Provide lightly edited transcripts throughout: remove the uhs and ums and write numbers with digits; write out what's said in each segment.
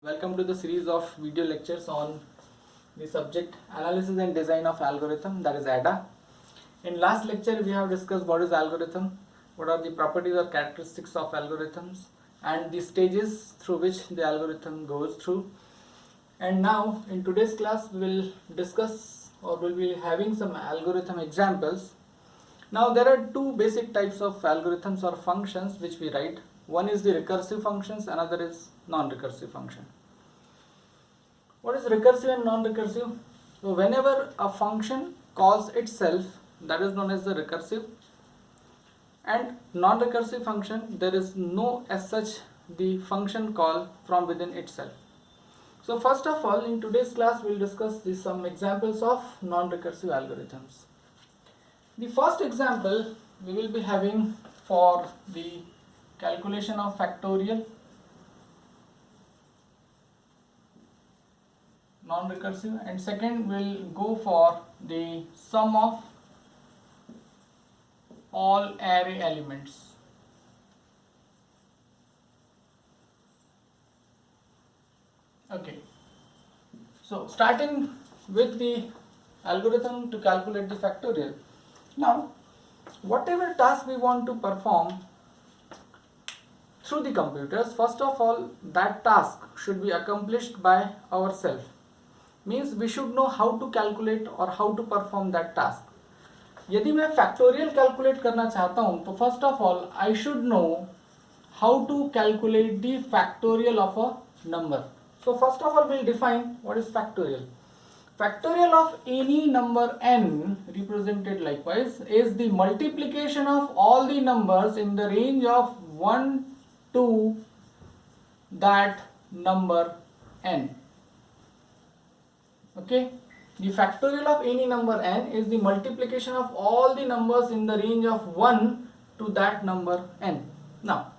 Welcome to the series of video lectures on the subject Analysis and Design of Algorithm, that is ADA. In last lecture we have discussed what is algorithm, what are the properties or characteristics of algorithms and the stages through which the algorithm goes through. And now in today's class we will discuss or will be having some algorithm examples. Now there are two basic types of algorithms or functions which we write. One is the recursive functions, another is non-recursive function. What is recursive and non-recursive? So whenever a function calls itself, that is known as the recursive, and non-recursive function, there is no as such the function call from within itself. So first of all, in today's class we will discuss some examples of non-recursive algorithms. The first example we will be having for the calculation of factorial, non-recursive, and second will go for the sum of all array elements. Okay, so starting with the algorithm to calculate the factorial. Now whatever task we want to perform through the computers, first of all that task should be accomplished by ourselves. Means we should know how to calculate or how to perform that task. यदि मैं factorial calculate करना चाहता हूं तो first of all I should know how to calculate the factorial of a number. So first of all we'll define what is factorial. Factorial of any number n represented likewise is the multiplication of all the numbers in the range of 1 to that number n. Okay, the factorial of any number n is the multiplication of all the numbers in the range of 1 to that number n. Now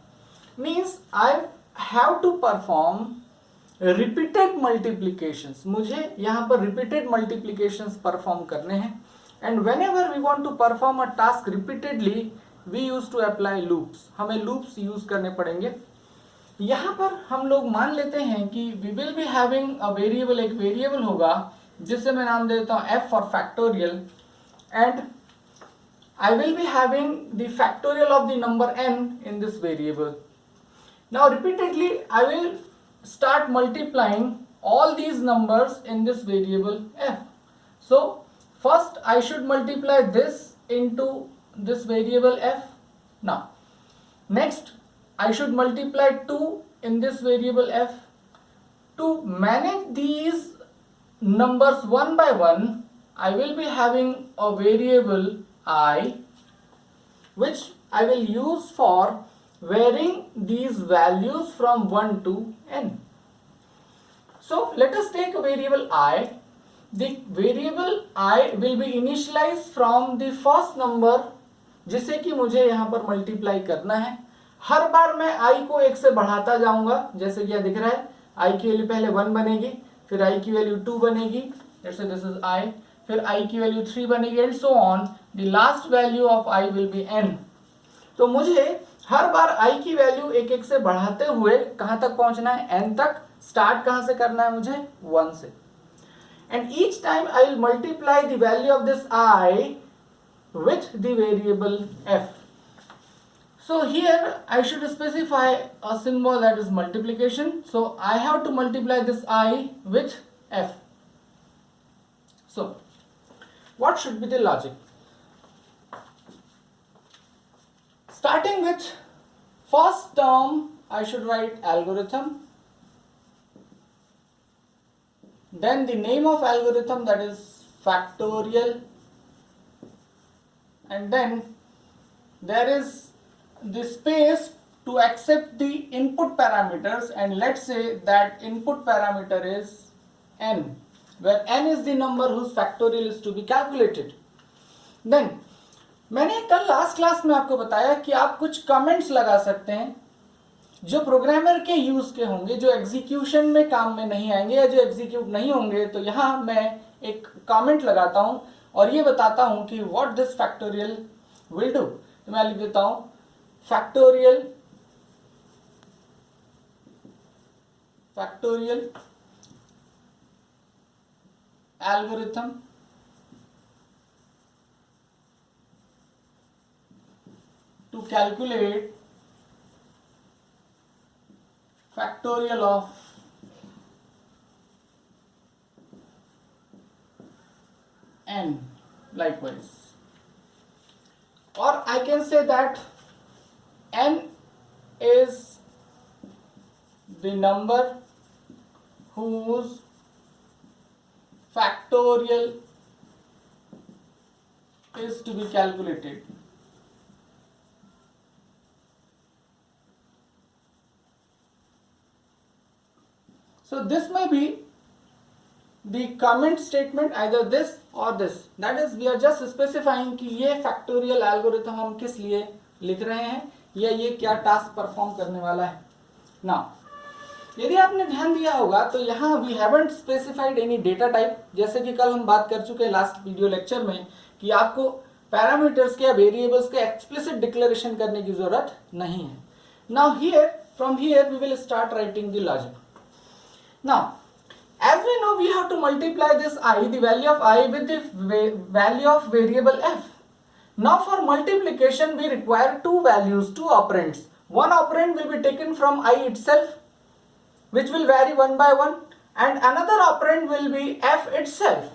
means I have to perform repeated multiplications. मुझे यहाँ पर repeated multiplications perform करने हैं, and whenever we want to perform a task repeatedly we used to apply loops. हमें loops use करने पड़ेंगे. यहाँ पर हम लोग मान लेते हैं कि we will be having a variable, एक variable होगा जिसे मैं नाम देता हूँ f for factorial, and I will be having the factorial of the number n in this variable. Now repeatedly I will start multiplying all these numbers in this variable f. So first I should multiply this into this variable f. Now next I should multiply 2 in this variable f. To manage these numbers one by one, I will be having a variable I which I will use for varying these values from 1 to n. So let us take a variable I. The variable I will be initialized from the first number जिसे कि मुझे यहाँ पर multiply करना है. हर बार मैं I को 1 से बढ़ाता जाऊंगा, जैसे कि यह दिख रहा है. I की वैल्यू पहले 1 बनेगी, फिर I की वैल्यू 2 बनेगी, let's say this is I, फिर I की वैल्यू 3 बनेगी and so on. The last value of I will be n. तो मुझे हर बार I की वैल्यू 1 से बढ़ाते हुए कहाँ तक पहुंचना है, n तक. स्टार्ट कहाँ से करना है मुझे, 1 से. And each time I will multiply the value of this I with the variable f. So here I should specify a symbol that is multiplication. So I have to multiply this I with f. So what should be the logic? Starting with first term I should write algorithm, then the name of algorithm, that is factorial, and then there is the space to accept the input parameters, and let's say that input parameter is n, where n is the number whose factorial is to be calculated. Then मैंने कल last class में आपको बताया कि आप कुछ comments लगा सकते हैं जो प्रोग्रामर के यूज के होंगे, जो एग्जीक्यूशन में काम में नहीं आएंगे या जो एग्जीक्यूट नहीं होंगे. तो यहाँ मैं एक कमेंट लगाता हूँ और ये बताता हूँ कि what this factorial will do. तो मैं लिख देता हूँ factorial factorial algorithm to calculate factorial of n likewise, or I can say that n is the number whose factorial is to be calculated. So this may be the comment statement, either this or this. That is, we are just specifying कि ये factorial algorithm हम किस लिए लिख रहे हैं या ये क्या टास्क परफॉर्म करने वाला है. Now, यदि आपने ध्यान दिया होगा तो यहाँ we haven't specified any data type, जैसे कि कल हम बात कर चुके हैं लास्ट वीडियो लेक्चर में कि आपको पैरामीटर्स के या वेरिएबल्स के एक्सप्लिसिट डिक्लेरेशन करने की जरूरत नहीं है. Now here from here we will start writing the logic. Now as we know, we have to multiply this I, the value of I, with the value of variable f. Now for multiplication we require two values, two operands. One operand will be taken from I itself, which will vary one by one, and another operand will be f itself.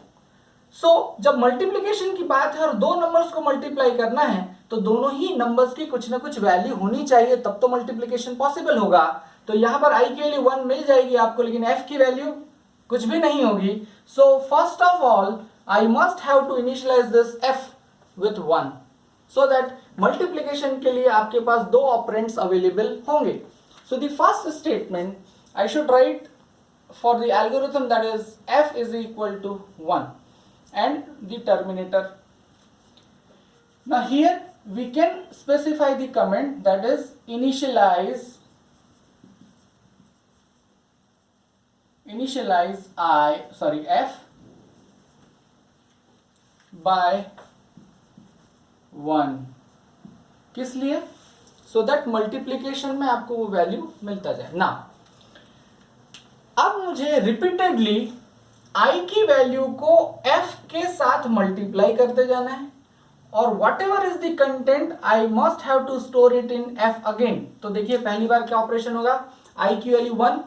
So जब multiplication की बात है और दो numbers को multiply करना है तो दोनों ही numbers की कुछ ना कुछ value होनी चाहिए, तब तो multiplication possible होगा. तो यहाँ पर I के लिए 1 मिल जाएगी आपको, लेकिन f की value कुछ भी नहीं होगी. So first of all I must have to initialize this f with 1 so that multiplication के लिए आपके पास दो operands available होंगे. So the first statement I should write for the algorithm, that is f is equal to 1 and the terminator. Now here we can specify the comment, that is initialize f by 1. किस लिए? So that multiplication में आपको वो value मिलता जाए. ना अब मुझे रिपीटेडली I की वैल्यू को f के साथ मल्टीप्लाई करते जाना है और whatever is the content I must have to store it in f again. तो देखिए पहली बार क्या ऑपरेशन होगा, I की value 1.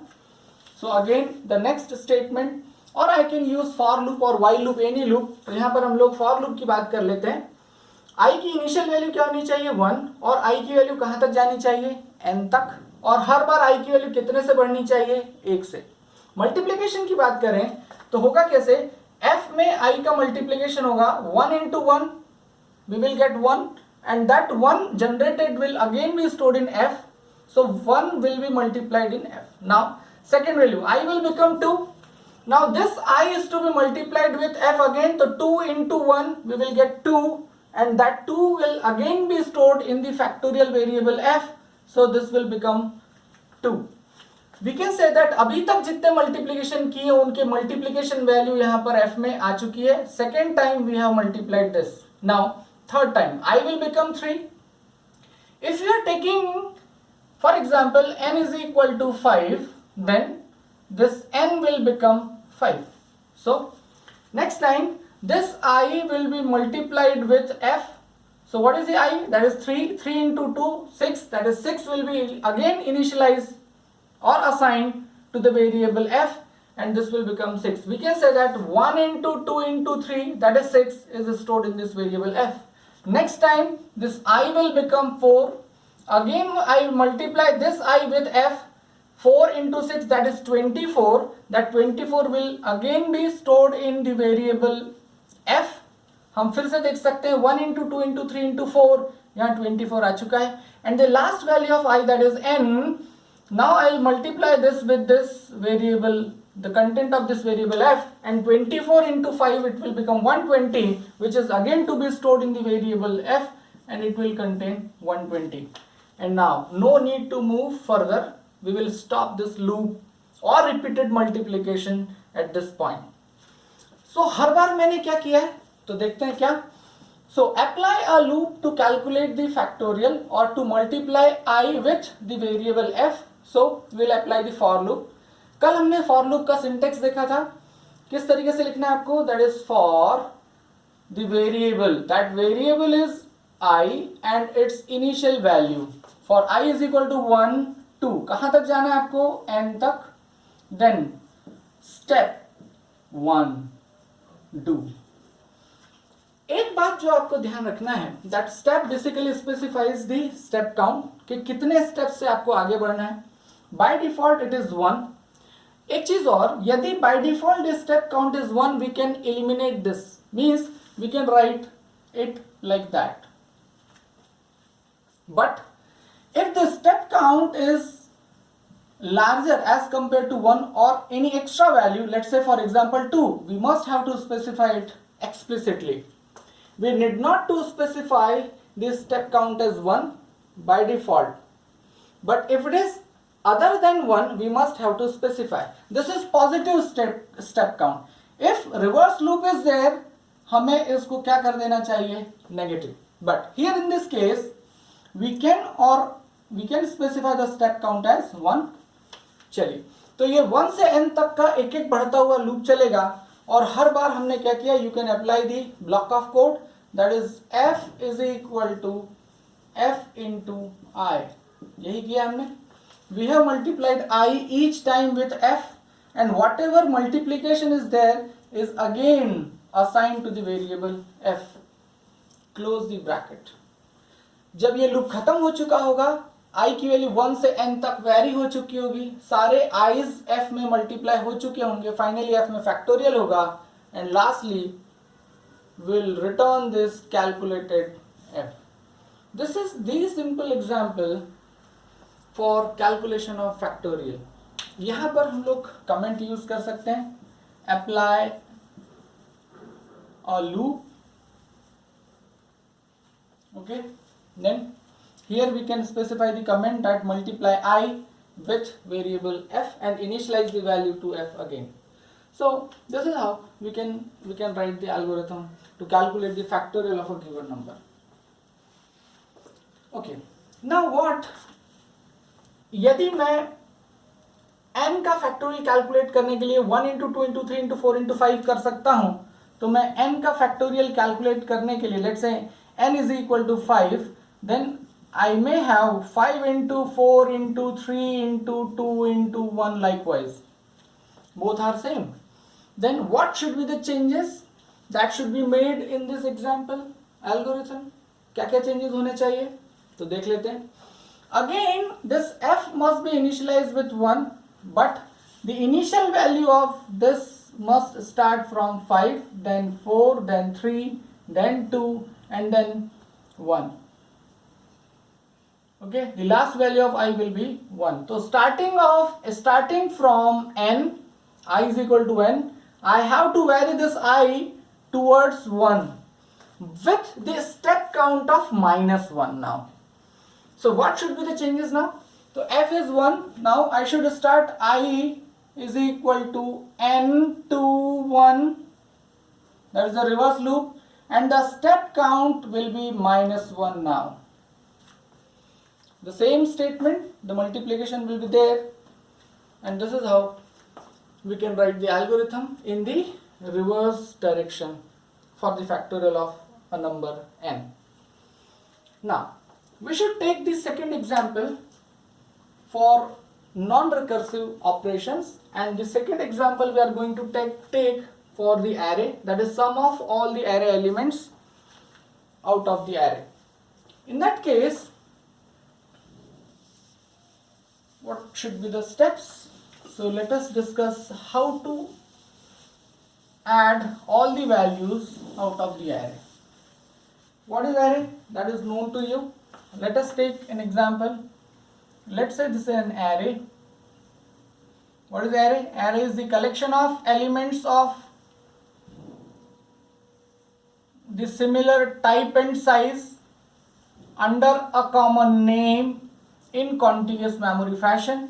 So again the next statement, or I can use for loop or while loop, any loop. तो यहाँ पर हम लोग for loop की बात कर लेते हैं. I की इनिशियल वैल्यू क्या होनी चाहिए 1, और I की वैल्यू कहाँ तक जानी चाहिए n तक, और हर बार I की वैल्यू कितने से बढ़नी चाहिए 1 से. मल्टीप्लिकेशन की बात करें तो होगा कैसे, f में I का मल्टीप्लिकेशन होगा 1 into 1, we will get 1, and that 1 generated will again be stored in f. So 1 will be multiplied in f. Now second value I will become 2. Now this I is to be multiplied with f again, so 2 into 1 we will get 2, and that 2 will again be stored in the factorial variable f. So this will become 2. We can say that अभी तक जितने multiplication किए उनके multiplication value यहाँ पर f में आ चुकी है. Second time we have multiplied this. Now third time I will become 3. If you are taking for example n is equal to 5, then this n will become 5. So next time this I will be multiplied with f. So what is the I? That is 3. 3 into 2, 6. That is 6 will be again initialized or assigned to the variable f, and this will become 6. We can say that 1 into 2 into 3, that is 6, is stored in this variable f. Next time this I will become 4. Again I multiply this I with f. 4 into 6, that is 24. That 24 will again be stored in the variable f. हम फिर से देख सकते हैं 1 into 2 into 3 into 4, यहाँ 24 आ चुका है. And the last value of I, that is n. Now I will multiply this with this variable, the content of this variable f, and 24 into 5 it will become 120, which is again to be stored in the variable f, and it will contain 120. And now no need to move further. We will stop this loop or repeated multiplication at this point. So हर बार मैंने क्या किया है तो देखते हैं क्या. So apply a loop to calculate the factorial or to multiply I with the variable f. So we will apply the for loop. कल हमने फॉर लूप का सिंटेक्स देखा था, किस तरीके से लिखना है आपको, that is for the variable, that variable is I and its initial value, for I is equal to 1 2, कहां तक जाना है आपको, n तक, देन स्टेप 1 डू। एक बात जो आपको ध्यान रखना है, that step basically specifies the step count, कि कितने स्टेप से आपको आगे बढ़ना है। By default it is 1। एक चीज और, यदि by default this step count is 1, we can eliminate this, means we can write it like that. But if the step count is larger as compared to 1 or any extra value, let's say for example 2, we must have to specify it explicitly. We need not to specify this step count as 1 by default, but if it is other than 1, we must have to specify. This is positive step count. If reverse loop is there, हमें इसको क्या कर देना चाहिए, negative. But here in this case we can specify the step count as 1. चलिए, तो ये 1 से n तक का एक एक बढ़ता हुआ लूप चलेगा, और हर बार हमने क्या किया, you can apply the block of code, that is f is equal to f into i, यही किया हमने। We have multiplied i each time with f, and whatever multiplication is there is again assigned to the variable f, close the bracket. जब ये loop खत्म हो चुका होगा, i की वैल्यू 1 से n तक वेरी हो चुकी होगी, सारे i's f में मल्टीप्लाई हो चुके होंगे, फाइनली f में फैक्टोरियल होगा, and lastly will return this calculated f. This is the simple example for calculation of factorial. यहां पर हम लोग कमेंट यूज कर सकते हैं, apply a loop, okay, then here we can specify the comment that multiply I with variable f and initialize the value to f again. So this is how we can write the algorithm to calculate the factorial of a given number. Okay, now what, यदि मैं n का factorial calculate करने के लिए 1 into 2 into 3 into 4 into 5 कर सकता हूं, तो मैं n का फैक्टोरियल कैलकुलेट करने के लिए, let's say n is equal to 5, then I may have 5 into 4 into 3 into 2 into 1 likewise. Both are same. Then what should be the changes that should be made in this example algorithm? क्या क्या changes होने चाहिए, तो देख लेते हैं। Again this f must be initialized with 1, but the initial value of this must start from 5, then 4, then 3, then 2, and then 1. Okay, the last value of I will be 1. So starting from n, I is equal to n, I have to vary this I towards 1 with the step count of -1 now. So what should be the changes now? So f is 1, now I should start I is equal to n to 1, that is the reverse loop, and the step count will be -1 now. The same statement, the multiplication will be there, and this is how we can write the algorithm in the reverse direction for the factorial of a number n. Now we should take the second example for non-recursive operations, and the second example we are going to take for the array, that is sum of all the array elements out of the array. In that case, what should be the steps? So let us discuss how to add all the values out of the array. What is array? That is known to you. Let us take an example. Let's say this is an array. What is array? Array is the collection of elements of the similar type and size under a common name in contiguous memory fashion.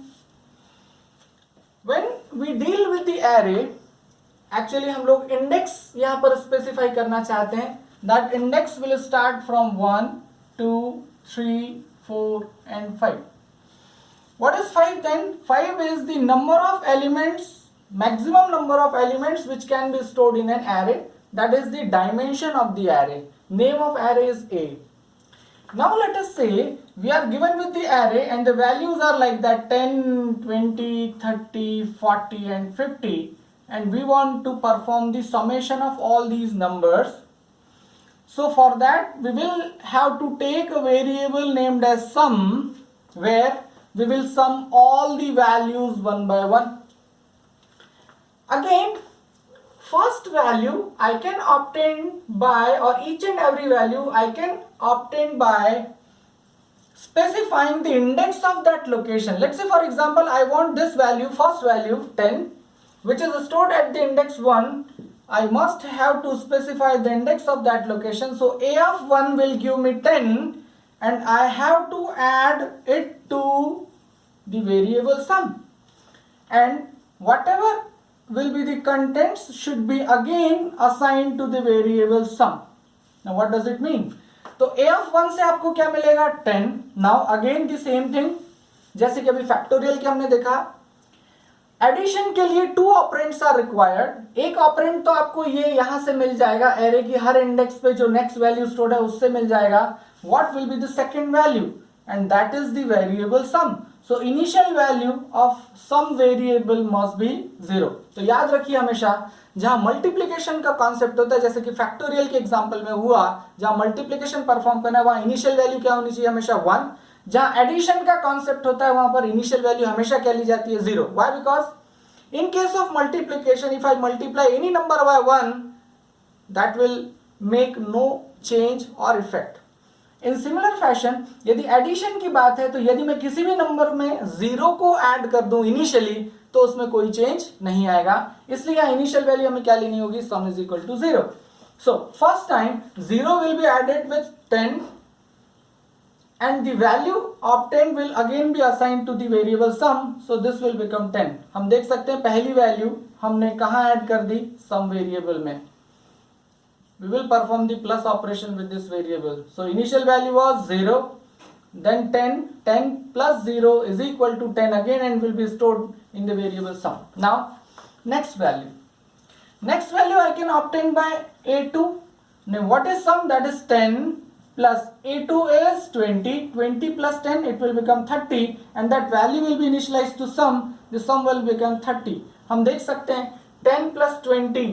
When we deal with the array, actually हम लोग index यहाँ पर specify करना चाहते हैं, that index will start from 1, 2, 3, 4 and 5. What is 5 then? 5 is the number of elements, maximum number of elements which can be stored in an array. That is the dimension of the array. Name of array is A. Now let us say we are given with the array and the values are like that 10, 20, 30, 40 and 50, and we want to perform the summation of all these numbers. So for that we will have to take a variable named as sum, where we will sum all the values one by one. Again, first value I can obtain by, or each and every value I can obtain by specifying the index of that location. Let's say for example I want this value, first value 10, which is stored at the index 1. I must have to specify the index of that location. So a of 1 will give me 10 and I have to add it to the variable sum, and whatever will be the contents should be again assigned to the variable sum. Now what does it mean? तो a of 1 से आपको क्या मिलेगा 10. Now again the same thing, जैसे कि अभी factorial के हमने देखा, एडिशन के लिए 2 ऑपरेंड्स आर रिक्वायर्ड. एक ऑपरेंड तो आपको ये यहां से मिल जाएगा, एरे की हर इंडेक्स पे जो नेक्स्ट वैल्यू स्टोर्ड है उससे मिल जाएगा. What will be the second value, and that is the variable sum. So initial value of sum variable must be 0. तो याद रखिए हमेशा जहां मल्टीप्लिकेशन का कॉन्सेप्ट होता है, जैसे कि फैक्टोरियल के एग्जांपल में हुआ, जहां मल्टीप्लिकेशन परफॉर्म करना है वहां इनिशियल वैल्यू क्या होनी चाहिए, हमेशा 1. जहां एडिशन का कॉन्सेप्ट होता है वहां पर इनिशियल वैल्यू हमेशा क्या ली जाती है 0. Why? Because in case of multiplication if I multiply any number by 1, that will make no change और इफेक्ट. इन सिमिलर फैशन यदि एडिशन की बात है, तो यदि मैं किसी भी नंबर में 0 को ऐड कर दूं इनिशियली, तो उसमें कोई चेंज नहीं आएगा. इसलिए यहां इनिशियल वैल्यू हमें क्या लेनी होगी, sum is equal to 0. So first time 0 will be added with 10 and the value obtained will again be assigned to the variable sum, so this will become 10. हम देख सकते हैं पहली वैल्यू हमने कहां ऐड कर दी, सम वेरिएबल में. We will perform the plus operation with this variable. So initial value was 0, then 10, 10 plus 0 is equal to 10 again and will be stored in the variable sum. Now next value. Next value I can obtain by A2. Now what is sum? That is 10 plus A2 is 20. 20 plus 10, it will become 30 and that value will be initialized to sum. The sum will become 30. हम देख सकते हैं 10 plus 20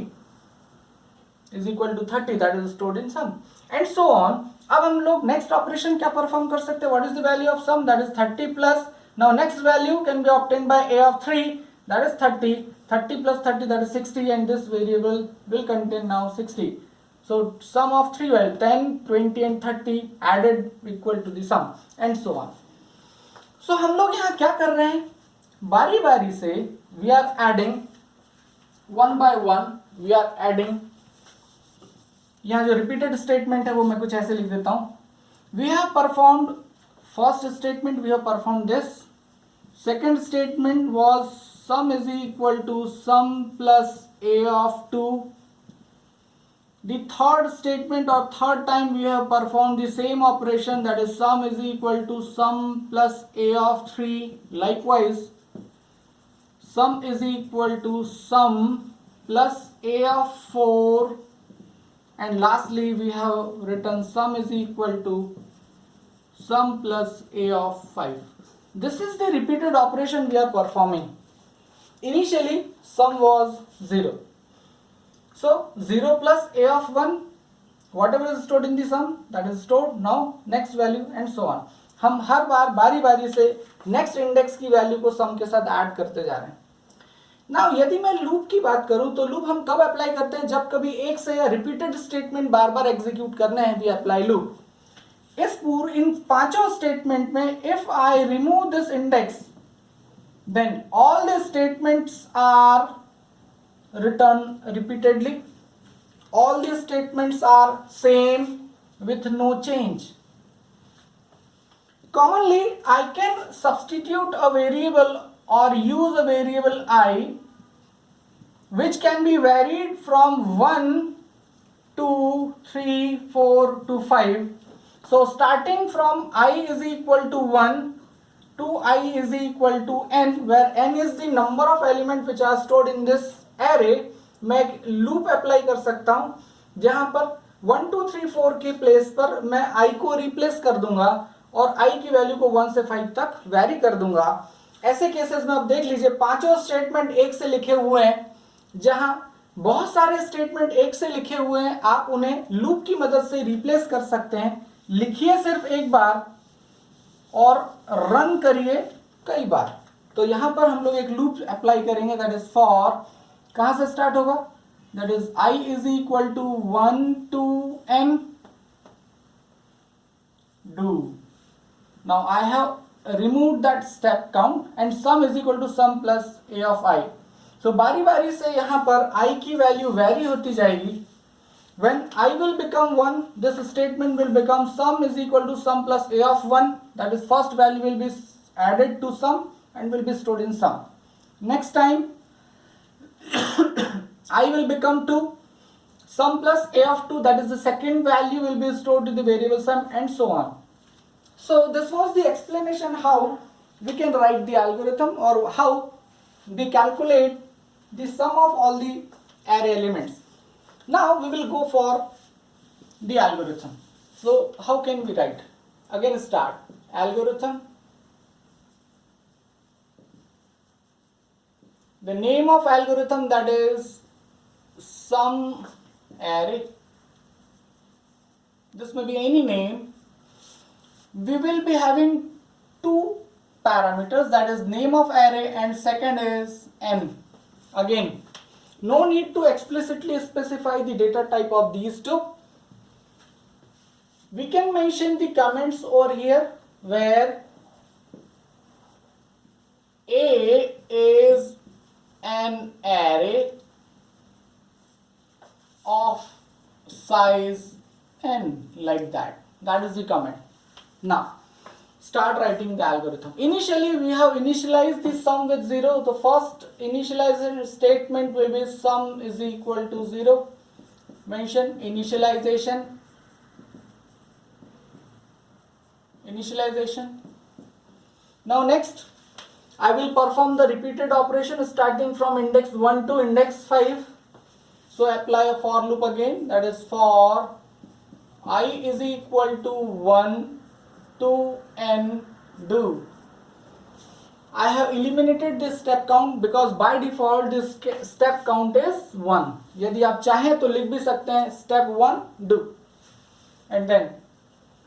is equal to 30, that is stored in sum, and so on. अब हम लोग next operation क्या perform कर सकते हैं? What is the value of sum? That is 30 plus, now next value can be obtained by a of 3, that is 30. 30 plus 30, that is 60, and this variable will contain now 60. So sum of 3 values 10, 20 and 30 added equal to the sum, and so on. So हम लोग यहाँ क्या कर रहे हैं, बारी बारी से we are adding one by one, we are adding. यहाँ जो रिपीटेड स्टेटमेंट है वो मैं कुछ ऐसे लिख देता हूं. We have performed first statement, we have performed this. Second statement was sum is equal to sum plus a of 2. The third statement or third time we have performed the same operation, that is sum is equal to sum plus a of 3. Likewise, sum is equal to sum plus a of 4. And lastly we have written sum is equal to sum plus a of 5. This is the repeated operation we are performing. Initially sum was 0. So 0 plus a of 1, whatever is stored in the sum, that is stored. Now next value and so on. हम हर बार बारी बारी से next index की value को sum के साथ add करते जा रहे हैं. नाउ यदि मैं लूप की बात करूं, तो लूप हम कब अप्लाई करते हैं, जब कभी एक से या रिपीटेड स्टेटमेंट बार बार एग्जीक्यूट करने हैं, वी अप्लाई लूप. इस इन पांचों स्टेटमेंट में if I remove this index, then all the statements are return repeatedly. All the statements are same with no change. Commonly I can substitute a variable or use a variable I which can be varied from 1 to 3, 4 to 5. So starting from I is equal to 1 2i is equal to n, where n is the number of element which are stored in this array, मैं एक loop apply कर सकता हूं जहां पर 1 2 3 4 के place पर मैं i को रिप्लेस कर दूंगा और i की वैल्यू को 1 से 5 तक वैरी कर दूंगा। ऐसे केसेस में आप देख लीजिए पांचों स्टेटमेंट एक से लिखे हुए हैं, जहां बहुत सारे स्टेटमेंट एक से लिखे हुए हैं, आप उन्हें लूप की मदद से रिप्लेस कर सकते हैं। लिखिए सिर्फ एक बार और रन करिए कई बार। तो यहां पर हम लोग एक लूप अप्लाई करेंगे, दैट इज फॉर, कहां से स्टार्ट होगा, that is i is equal to 1 to n do. Now I have removed that step count and sum is equal to sum plus a of i. So बारी बारी से यहाँ पर i की value very होती जाएगी। When I will become 1, this statement will become sum is equal to sum plus a of 1. That is, first value will be added to sum and will be stored in sum. Next time, I will become 2, sum plus a of 2. That is, the second value will be stored in the variable sum, and so on. So this was the explanation how we can write the algorithm or how we calculate the sum of all the array elements. Now we will go for the algorithm. So how can we write? Again start algorithm. The name of algorithm, that is sum array. This may be any name. We will be having two parameters, that is name of array and second is n. Again, no need to explicitly specify the data type of these two. We can mention the comments over here where a is an array of size n, like that. That is the comment. Now start writing the algorithm. Initially we have initialized the sum with 0. The first initialization statement will be sum is equal to 0. Mention initialization. Now next I will perform the repeated operation starting from index 1 to index 5. So apply a for loop again, that is for I is equal to 1 to n do. I have eliminated this step count because by default this step count is 1. यदि आप चाहें तो लिख भी सकते हैं step 1 do. And then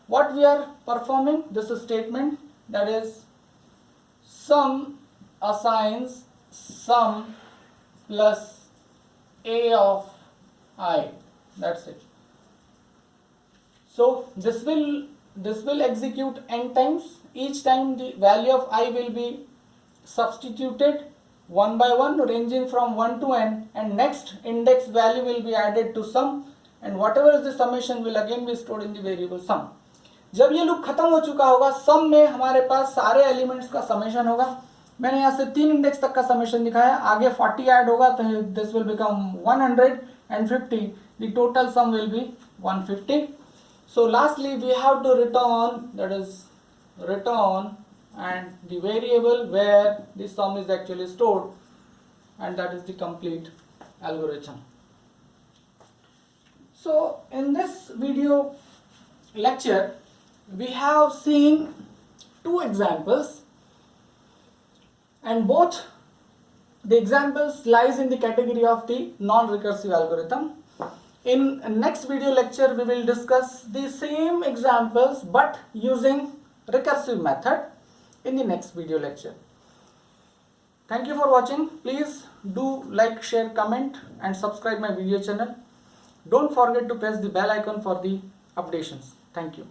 what we are performing, this statement, that is sum assigns sum plus a of I. That's it. So this will execute n times. Each time the value of I will be substituted one by one, ranging from 1 to n, and next index value will be added to sum, and whatever is the summation will again be stored in the variable sum. जब ये loop खत्म हो चुका होगा, सम में हमारे पास सारे elements का समेशन होगा। मैंने यहाँ से 3 इंडेक्स तक का समेशन दिखाया, आगे 40 ऐड होगा तो this will become 150, the total sum will be 150. So lastly we have to return, that is return and the variable where the sum is actually stored, and that is the complete algorithm. So in this video lecture we have seen 2 examples, and both the examples lies in the category of the non-recursive algorithm. In next video lecture we will discuss the same examples but using recursive method in the next video lecture. Thank you for watching. Please do like, share, comment and subscribe my video channel. Don't forget to press the bell icon for the updations. Thank you.